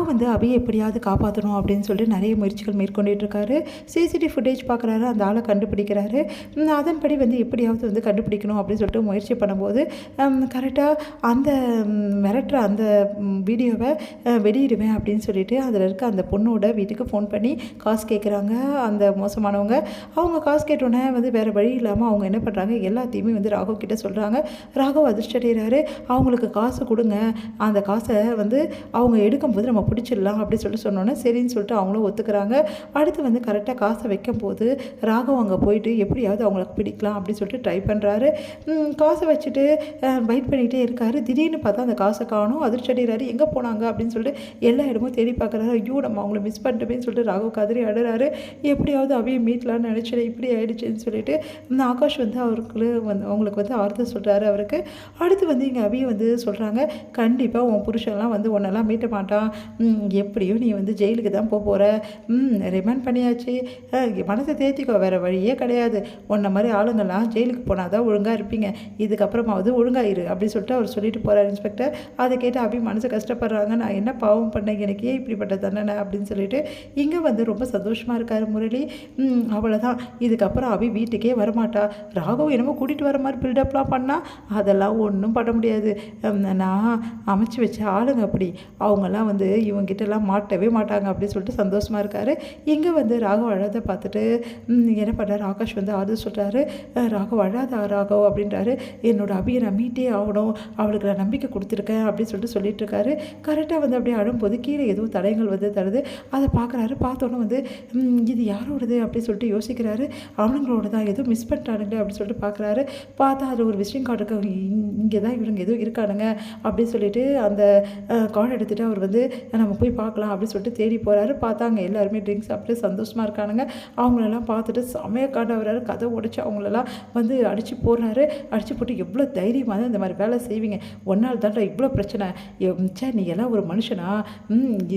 வந்து அபியை எப்படியாவது காப்பாற்றணும் அப்படின்னு சொல்லிட்டு நிறைய முயற்சிகள் மேற்கொண்டுட்டு இருக்காரு. சிசிடிவி ஃபுட்டேஜ் பார்க்குறாரு, அந்த ஆளை கண்டுபிடிக்கிறாரு. அதன்படி வந்து எப்படியாவது வந்து கண்டுபிடிக்கணும் அப்படின்னு சொல்லிட்டு முயற்சி பண்ணும்போது கரெக்டாக அந்த மிரட்டுற அந்த வீடியோவை வெளியிடுவேன் அப்படின்னு சொல்லிட்டு அதில் இருக்க அந்த பொண்ணோட வீட்டுக்கு ஃபோன் பண்ணி காசு கேட்குறாங்க அந்த மோசமானவங்க. அவங்க காசு கேட்டோன்னே வந்து வேறு வழி இல்லாமல் அவங்க என்ன பண்ணுறாங்க, எல்லாத்தையுமே வந்து ராகவ் கிட்ட சொல்கிறாங்க. ராகவ் அதிர்ஷ்ட அடைகிறாரு. அவங்களுக்கு காசு கொடுங்க, அந்த காசை வந்து அவங்க எடுக்கும்போது நம்ம பிடிச்சிடலாம் அப்படின்னு சொல்லிட்டு சொன்னோன்னே சரின்னு சொல்லிட்டு அவங்களும் ஒத்துக்கிறாங்க. அடுத்து வந்து கரெக்டாக காசை வைக்கும்போது ராகவ் அங்கே போயிட்டு எப்படியாவது அவங்களுக்கு பிடிக்கலாம் அப்படின்னு சொல்லிட்டு ட்ரை பண்ணுறாரு. காசை வச்சுட்டு வெயிட் பண்ணிகிட்டே இருக்காரு. திடீர்னு பார்த்தா அந்த காசை காணும். அதிர்ச்சி அடைகிறாரு. எங்கே போனாங்க அப்படின்னு சொல்லிட்டு எல்லா இடமும் தேடி பார்க்குறாரு. ஐயோ நம்ம அவங்கள மிஸ் பண்ணிட்டோமேன்னு சொல்லிட்டு ராகவ் கதறி அழுறாரு. எப்படியாவது அவையை மீட்லான்னு நினச்சிட இப்படி ஆயிடுச்சுன்னு சொல்லிட்டு ஆகாஷ் வந்து அவங்களுக்கு வந்து ஆறுதல் சொல்கிறாரு அவருக்கு. அடுத்து வந்து இங்கே அவையை வந்து சொல்கிறாங்க, கண்டிப்பாக உன் புருஷன்லாம் வந்து உன்னெல்லாம் மீட்ட மாட்டான், எப்படியும் நீ வந்து ஜெயிலுக்கு தான் போகிற, ரிமாண்ட் பண்ணியாச்சு, மனசை தேர்த்திக்கோ, வேறு வழியே கிடையாது, உன்ன மாதிரி ஆளுங்கள்லாம் ஜெயிலுக்கு போனால் தான் ஒழுங்காக இருப்பீங்க, இதுக்கப்புறமாவது ஒழுங்காயிரு அப்படின்னு சொல்லிட்டு அவர் சொல்லிட்டு போகிறார் இன்ஸ்பெக்டர். அதை கேட்டு அபி மனசு கஷ்டப்படுறாங்க. நான் என்ன பாவம் பண்ணேன், எனக்கு ஏன் இப்படிப்பட்ட தண்டனை அப்படின்னு சொல்லிட்டு இங்கே வந்து ரொம்ப சந்தோஷமாக இருக்கார் முரளி. அவ்வளோதான், இதுக்கப்புறம் அபி வீட்டுக்கே வரமாட்டா. ராகவ் என்னமோ கூட்டிகிட்டு வர மாதிரி பில்டப்லாம் பண்ணால் அதெல்லாம் ஒன்றும் பண்ண முடியாது. நான் அமைச்சு வச்ச ஆளுங்க அப்படி, அவங்கெல்லாம் வந்து இவங்கிட்டலாம் மாட்டவே மாட்டாங்க அப்படின்னு சொல்லிட்டு சந்தோஷமாக இருக்கார். இங்கே வந்து ராகவ் அழாத பார்த்துட்டு என்ன பண்ணுறாரு, ஆகாஷ் வந்து ஆறுதல் சொல்கிறாரு. ராகவ் அழாதா ராகவ் அப்படின்றாரு. என்னோட அபியை நான் மீட்டே ஆகணும், அவளுக்கு நான் நம்பிக்கை கொடுத்துருக்கேன் அப்படின்னு சொல்லிட்டு சொல்லிட்டு இருக்காரு. கரெக்டாக வந்து அப்படியே அழும்போது கீழே ஏதோ தடயங்கள் வந்து தருது. அதை பார்க்குறாரு. பார்த்தோன்னே வந்து இது யாரோடது அப்படின்னு சொல்லிட்டு யோசிக்கிறாரு. அவனுங்களோட தான், ஏதோ மிஸ் பண்ணிட்டானுங்க அப்படின்னு சொல்லிட்டு பார்க்குறாரு. பார்த்தா அதில் ஒரு விசிட்டிங் கார்டு இருக்கு. இங்கே தான் இவங்க ஏதோ இருக்கானுங்க அப்படின்னு சொல்லிட்டு அந்த கார்டு எடுத்துகிட்டு அவர் வந்து நம்ம போய் பார்க்கலாம் அப்படின்னு சொல்லிட்டு தேடி போகிறாரு. பார்த்தா அங்கே எல்லாருமே ட்ரிங்க்ஸ் சாப்பிட்டு சந்தோஷமாக இருக்கானுங்க. அவங்களெல்லாம் பார்த்துட்டு செமையாக காண்டவராரு. கதை உடைச்சி அவங்களெல்லாம் வந்து அடித்து போடுறாரு. அடித்து போட்டு எவ்வளோ தைரியமாக தான் இந்த மாதிரி வேலை செய்வீங்க, ஒன்றால் தாண்டா இவ்வளோ பிரச்சனை, சே நீ எல்லாம் ஒரு மனுஷனா,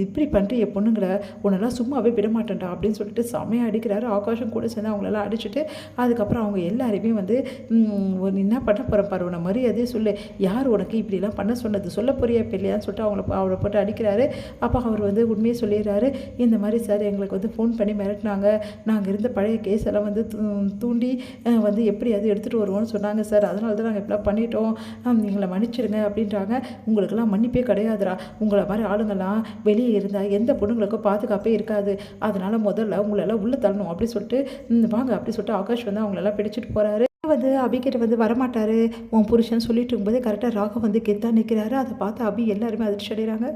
இப்படி பண்ணிட்டு என் பொண்ணுங்களை உன்னெல்லாம் சும்மாவே விட மாட்டேன்டா அப்படின்னு சொல்லிட்டு செமையாக அடிக்கிறாரு. ஆகாஷம் கூட சேர்ந்து அவங்களெல்லாம் அடிச்சுட்டு அதுக்கப்புறம் அவங்க எல்லாருமே வந்து என்ன பண்ண போகிற பாரு, உன்னை மரியாதையே சொல்லு, யார் உனக்கு இப்படிலாம் பண்ண சொன்னது, சொல்ல போறியா இப்போ இல்லையான்னு சொல்லிட்டு அவளை போட்டு அடிக்கிறாரு. அப்போ அவர் வந்து உண்மையை சொல்லிடுறாரு. இந்த மாதிரி சார் எங்களுக்கு வந்து ஃபோன் பண்ணி மிரட்டினாங்க, நாங்கள் இருந்த பழைய கேஸ் எல்லாம் வந்து தூண்டி வந்து எப்படியாவது எடுத்துகிட்டு வருவோம்னு சொன்னாங்க சார், அதனால தான் நாங்கள் இப்படிலாம் பண்ணிட்டோம், எங்களை மன்னிச்சிடுங்க அப்படின்றாங்க. உங்களுக்கெல்லாம் மன்னிப்பே கிடையாதுரா, உங்களை மாதிரி ஆளுங்கள்லாம் வெளியே இருந்தால் எந்த பொண்ணுங்களுக்கும் பாதுகாப்பே இருக்காது, அதனால் முதல்ல உங்களெல்லாம் உள்ளே தள்ளணும் அப்படின்னு சொல்லிட்டு வாங்க அப்படி சொல்லிட்டு ஆகாஷ் வந்து அவங்களெல்லாம் பிடிச்சிட்டு போகிறாரு. வந்து அபிகிட்ட வந்து வரமாட்டார் உன் புருஷன் சொல்லிட்டு இருக்கும்போது கரெக்டாக ராகவ் வந்து கெத்தாக நிற்கிறாரு. அதை பார்த்து அபி எல்லாருமே அதிர்ச்சி அடைகிறாங்க.